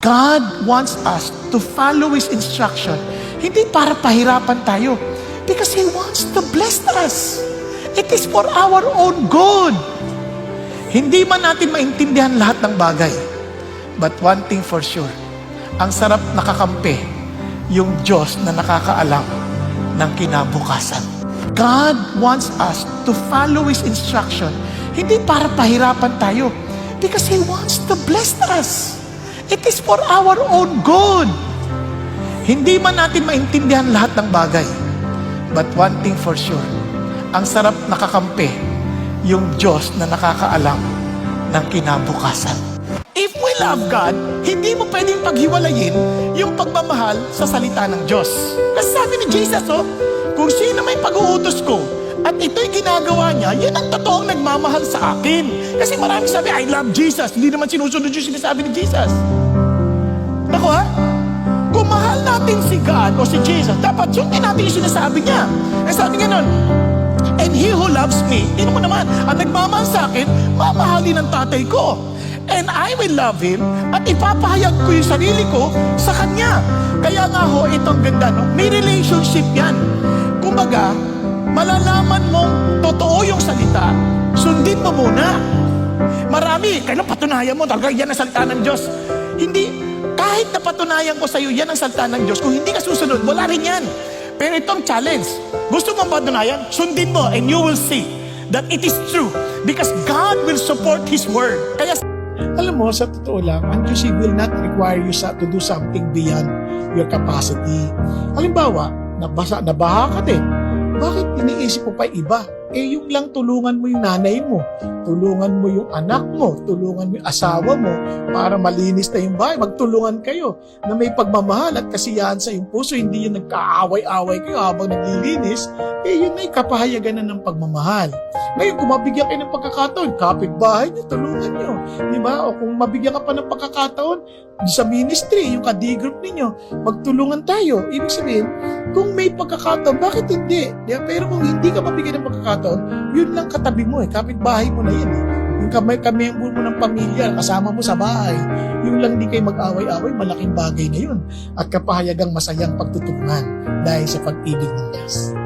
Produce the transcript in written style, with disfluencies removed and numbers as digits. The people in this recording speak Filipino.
God wants us to follow His instruction, hindi para pahirapan tayo, because He wants to bless us. It is for our own good. Hindi man natin maintindihan lahat ng bagay, but one thing for sure, ang sarap nakakampi yung Diyos na nakakaalam ng kinabukasan. God wants us to follow His instruction, hindi para pahirapan tayo, because He wants to bless us. It is for our own good. Hindi man natin maintindihan lahat ng bagay, but one thing for sure, ang sarap nakakampi yung Diyos na nakakaalam ng kinabukasan. If we love God, hindi mo pwedeng paghiwalayin yung pagmamahal sa salita ng Diyos. Kasi sabi ni Jesus, kung sino may pag-uutos ko at ito'y ginagawa niya, yan ang totoong nagmamahal sa akin. Kasi maraming sabi, I love Jesus. Hindi naman sinusunod yung sinasabi ni Jesus. Naku ha? Kung mahal natin si God o si Jesus, dapat sundin natin yung sinasabi niya. Ang sabi niya nun, and He who loves me, yun mo naman, ang nagmamahal sa akin, mamahalin ng tatay ko. And I will love Him at ipapahayag ko yung sarili ko sa Kanya. Kaya nga ho, itong ganda, no? May relationship yan. Kumbaga, malalaman mong totoo yung salita, sundin mo muna. Marami, kailan patunayan mo, talaga yan ang salita ng Diyos. Hindi, kahit napatunayan ko sa iyo, yan ang salita ng Diyos. Kung hindi ka susunod, wala rin yan. Pero itong challenge, gusto mong patunayan, sundin mo and you will see that it is true because God will support His word. Kaya Alam mo, sa totoo lang, ang Diyos will not require you to do something beyond your capacity. Halimbawa, nabaha ka din. Bakit iniisip mo pa iba? Yung lang tulungan mo yung nanay mo, tulungan mo yung anak mo, tulungan mo yung asawa mo para malinis na yung bahay. Magtulungan kayo na may pagmamahal at kasiyahan sa iyong puso. Hindi yung nagkaaway-away kayo habang naglilinis. Yun ay kapahayagan na ng pagmamahal. Ngayon, kung mabigyan kayo ng pagkakataon, kapitbahay niyo, tulungan niyo. Di ba? O kung mabigyan ka pa ng pagkakataon, sa ministry, yung ka-D-group ninyo, magtulungan tayo. Ibig sabihin, kung may pagkakataon, bakit hindi? Diba? Pero kung hindi ka mabigyan ng pagkakataon, yun lang katabi mo kapitbahay mo na yan Yung kamay-kamembur mo ng pamilya, kasama mo sa bahay, yung lang di kayo mag-away-away, malaking bagay na yun. At kapahayagang masayang pagtutulungan dahil sa pag-ibig ng Diyos.